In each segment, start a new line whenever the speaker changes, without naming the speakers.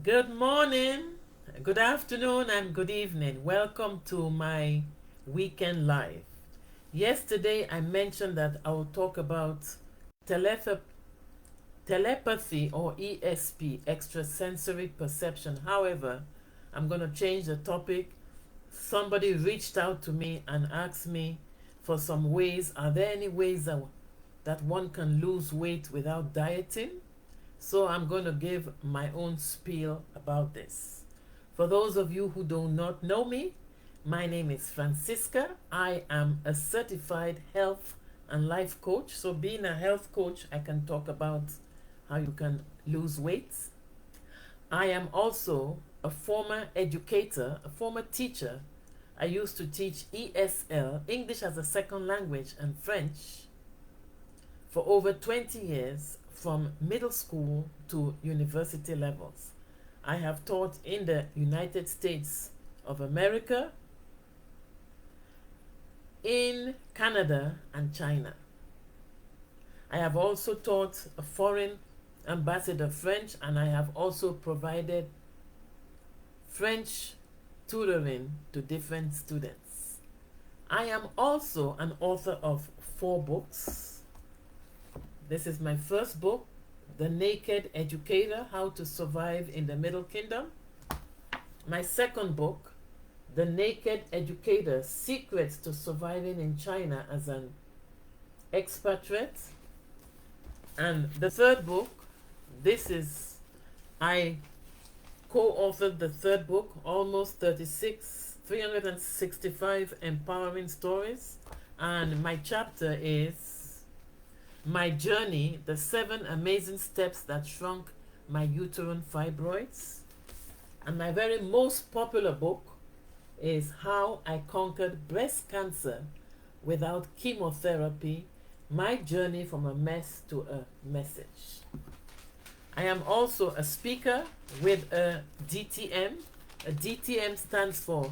Good morning, good afternoon, and good evening. Welcome to my weekend live. Yesterday, I mentioned that I will talk about teleph- telepathy or ESP, extrasensory perception. However, I'm going to change the topic. Somebody reached out to me and asked me for some ways. Are there any ways that one can lose weight without dieting? So I'm going to give my own spiel about this. For those of you who do not know me, my name is Francisca. I am a certified health and life coach. So being a health coach, I can talk about how you can lose weight. I am also a former educator, a former teacher. I used to teach ESL, English as a Second Language, and French for over 20 years from middle school to university levels. I have taught in the United States of America, in Canada and China. I have also taught a foreign ambassador French, and I have also provided French tutoring to different students. I am also an author of 4 books. This is my first book, The Naked Educator, How to Survive in the Middle Kingdom. My second book, The Naked Educator, Secrets to Surviving in China as an Expatriate. And the third book, I co-authored the third book, almost 365 empowering stories. And my chapter is My Journey, the 7 Amazing Steps That Shrunk My Uterine Fibroids. And my very most popular book is How I Conquered Breast Cancer Without Chemotherapy, My Journey from a Mess to a Message. I am also a speaker with a DTM. A DTM stands for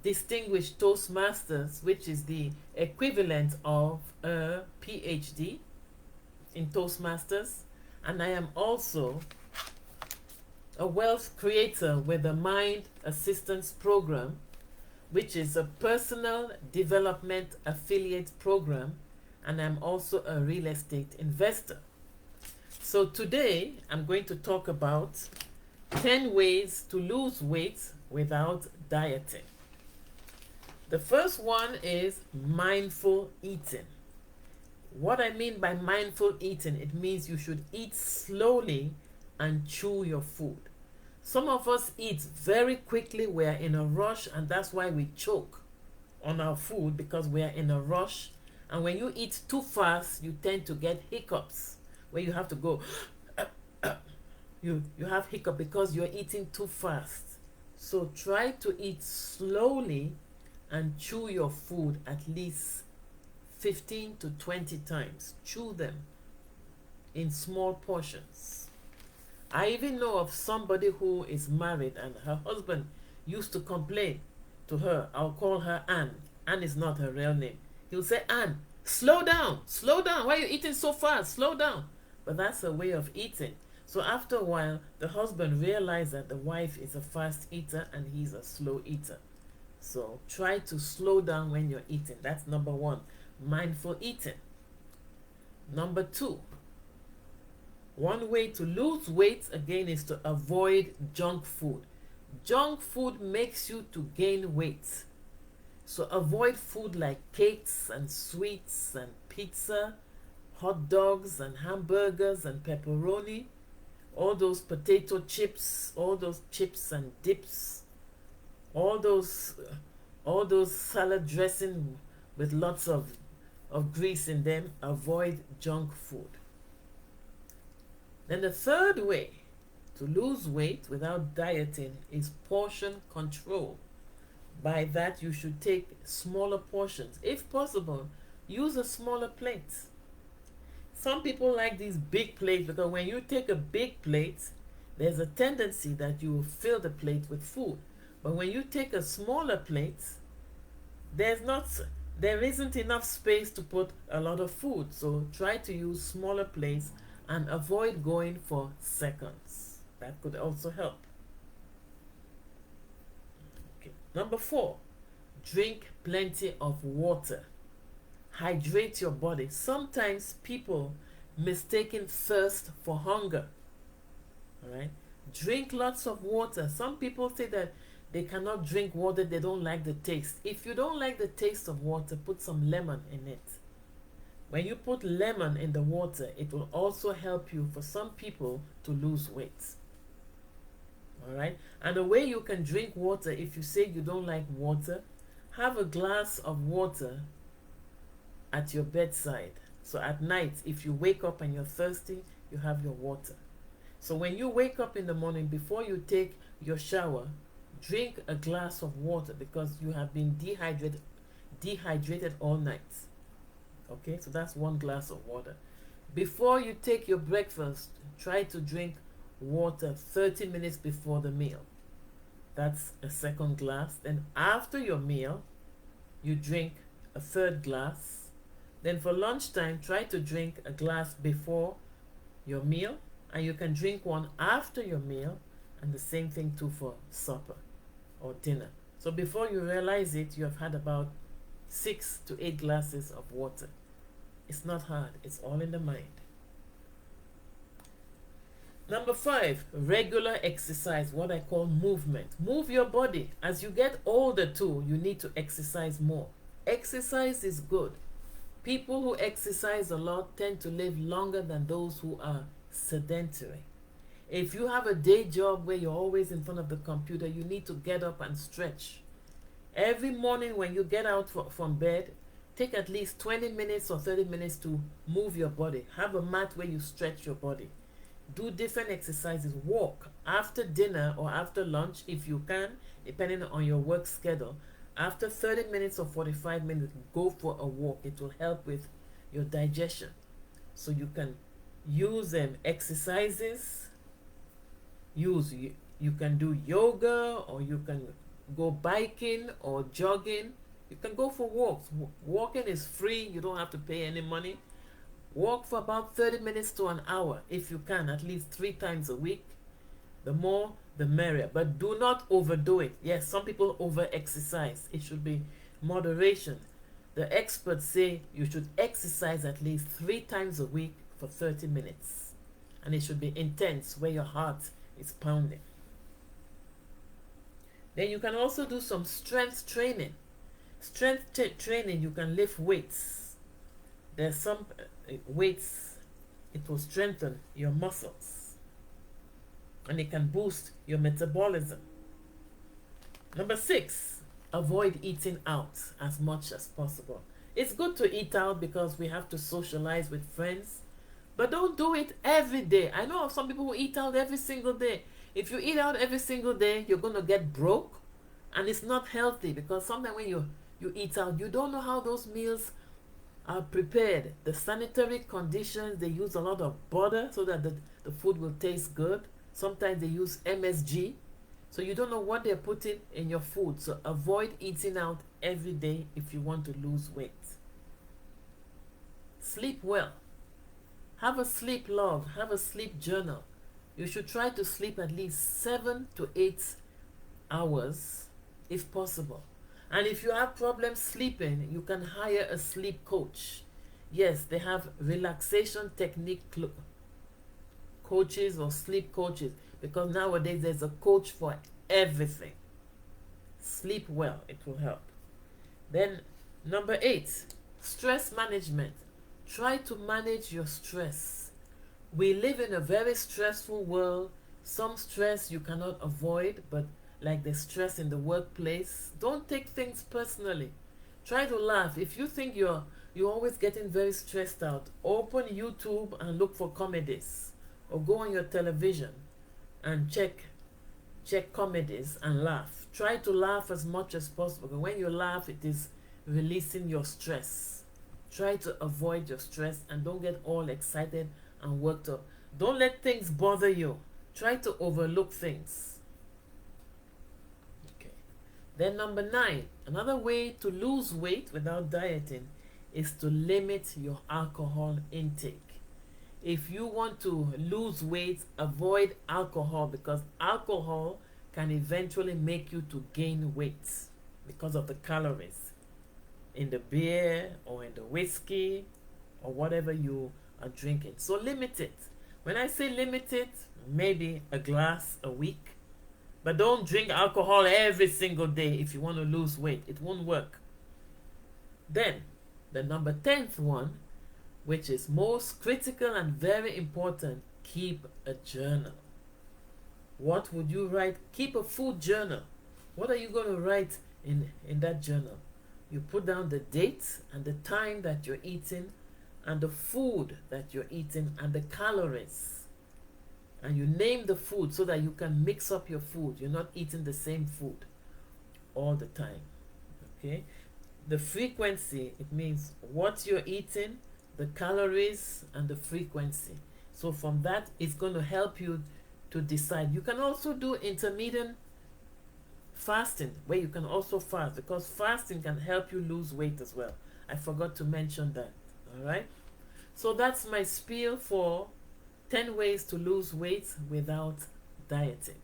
Distinguished Toastmasters, which is the equivalent of a PhD in Toastmasters. And I am also a wealth creator with the Mind Assistance Program, which is a personal development affiliate program, and I'm also a real estate investor. So today I'm going to talk about 10 ways to lose weight without dieting. The first one is mindful eating. What I mean by mindful eating, it means you should eat slowly and chew your food. Some of us eat very quickly, we're in a rush, and that's why we choke on our food, because we're in a rush. And when you eat too fast, you tend to get hiccups, where you have to go, you have hiccup because you're eating too fast. So try to eat slowly and chew your food at least 15 to 20 times. Chew them in small portions. I even know of somebody who is married and her husband used to complain to her. I'll call her Anne. Anne is not her real name. He'll say, Anne, slow down, slow down. Why are you eating so fast? Slow down. But that's a way of eating. So after a while, the husband realized that the wife is a fast eater and he's a slow eater. So try to slow down when you're eating. That's number 1. Mindful eating. Number 2, one way to lose weight again is to avoid junk food. Junk food makes you to gain weight. So avoid food like cakes and sweets and pizza, hot dogs and hamburgers and pepperoni, all those potato chips, all those chips and dips, all those salad dressing with lots of grease in them. Avoid junk food. Then the third way to lose weight without dieting is portion control. By that, you should take smaller portions. If possible, use a smaller plate. Some people like these big plates because when you take a big plate, there's a tendency that you will fill the plate with food. But when you take a smaller plate, there isn't enough space to put a lot of food. So try to use smaller plates and avoid going for seconds. That could also help. Number 4, drink plenty of water. Hydrate your body. Sometimes people mistaken thirst for hunger. All right? Drink lots of water. Some people say that they cannot drink water, they don't like the taste. If you don't like the taste of water, put some lemon in it. When you put lemon in the water, it will also help you, for some people, to lose weight. All right? And the way you can drink water, if you say you don't like water, have a glass of water at your bedside. So at night, if you wake up and you're thirsty, you have your water. So when you wake up in the morning, before you take your shower, drink a glass of water, because you have been dehydrated all night. Okay, so that's 1 glass of water. Before you take your breakfast, try to drink water 30 minutes before the meal. That's a 2nd glass. Then after your meal, you drink a 3rd glass. Then for lunchtime, try to drink a glass before your meal, and you can drink one after your meal, and the same thing too for supper or dinner. So before you realize it, you have had about 6 to 8 glasses of water. It's not hard, it's all in the mind. Number 5, regular exercise, what I call movement. Move your body. As you get older too, you need to exercise more. Exercise is good. People who exercise a lot tend to live longer than those who are sedentary. If you have a day job where you're always in front of the computer, you need to get up and stretch. Every morning when you get out from bed, take at least 20 minutes or 30 minutes to move your body. Have a mat where you stretch your body. Do different exercises. Walk after dinner or after lunch if you can, depending on your work schedule. After 30 minutes or 45 minutes, go for a walk. It will help with your digestion. So you can use exercises. You can do yoga, or you can go biking or jogging. You can go for walks. Walking is free. You don't have to pay any money. Walk for about 30 minutes to an hour if you can, at least 3 times a week. The more, the merrier. But do not overdo it. Yes, some people over-exercise. It should be moderation. The experts say you should exercise at least 3 times a week for 30 minutes. And it should be intense, where your heart is pounding. Then you can also do some strength training. Strength training, you can lift weights. There's some weights, it will strengthen your muscles, and it can boost your metabolism. Number 6, avoid eating out as much as possible. It's good to eat out because we have to socialize with friends, but don't do it every day. I know of some people who eat out every single day. If you eat out every single day, you're going to get broke, and it's not healthy, because sometimes when you eat out, you don't know how those meals are prepared. The sanitary conditions, they use a lot of butter so that the food will taste good. Sometimes they use MSG, so you don't know what they're putting in your food. So avoid eating out every day if you want to lose weight. Sleep well. Have a sleep log. Have a sleep journal. You should try to sleep at least 7 to 8 hours if possible. And if you have problems sleeping, you can hire a sleep coach. Yes, they have relaxation technique coaches or sleep coaches, because nowadays there's a coach for everything. Sleep well, it will help. Then number 8, stress management. Try to manage your stress. We live in a very stressful world. Some stress you cannot avoid, but like the stress in the workplace, don't take things personally. Try to laugh. If you think you're always getting very stressed out, open YouTube and look for comedies, or go on your television and check comedies and laugh. Try to laugh as much as possible. When you laugh, it is releasing your stress. Try to avoid your stress and don't get all excited and worked up. Don't let things bother you. Try to overlook things. Then number 9, another way to lose weight without dieting is to limit your alcohol intake. If you want to lose weight, avoid alcohol, because alcohol can eventually make you to gain weight because of the calories in the beer or in the whiskey or whatever you are drinking. So limit it. When I say limit it, maybe a glass a week. But don't drink alcohol every single day if you want to lose weight. It won't work. Then, the number 10th one, which is most critical and very important, keep a journal. What would you write? Keep a food journal. What are you going to write in that journal? You put down the date and the time that you're eating and the food that you're eating and the calories. And you name the food so that you can mix up your food. You're not eating the same food all the time. Okay? The frequency, it means what you're eating, the calories, and the frequency. So from that, it's going to help you to decide. You can also do intermittent fasting, where you can also fast, because fasting can help you lose weight as well. I forgot to mention that. All right? So that's my spiel for 10 ways to lose weight without dieting.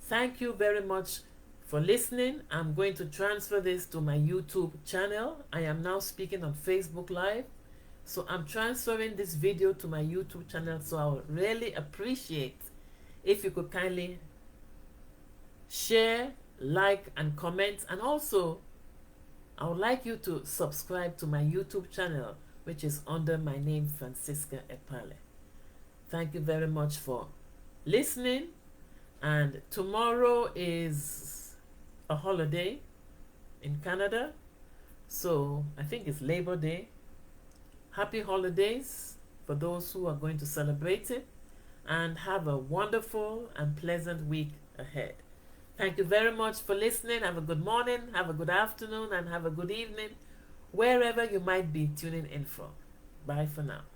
Thank you very much for listening. I'm going to transfer this to my YouTube channel. I am now speaking on Facebook Live. So I'm transferring this video to my YouTube channel. So I would really appreciate if you could kindly share, like, and comment. And also, I would like you to subscribe to my YouTube channel, which is under my name, Franciscaepale. Thank you very much for listening. And tomorrow is a holiday in Canada. So I think it's Labor Day. Happy holidays for those who are going to celebrate it. And have a wonderful and pleasant week ahead. Thank you very much for listening. Have a good morning, have a good afternoon, and have a good evening, wherever you might be tuning in from. Bye for now.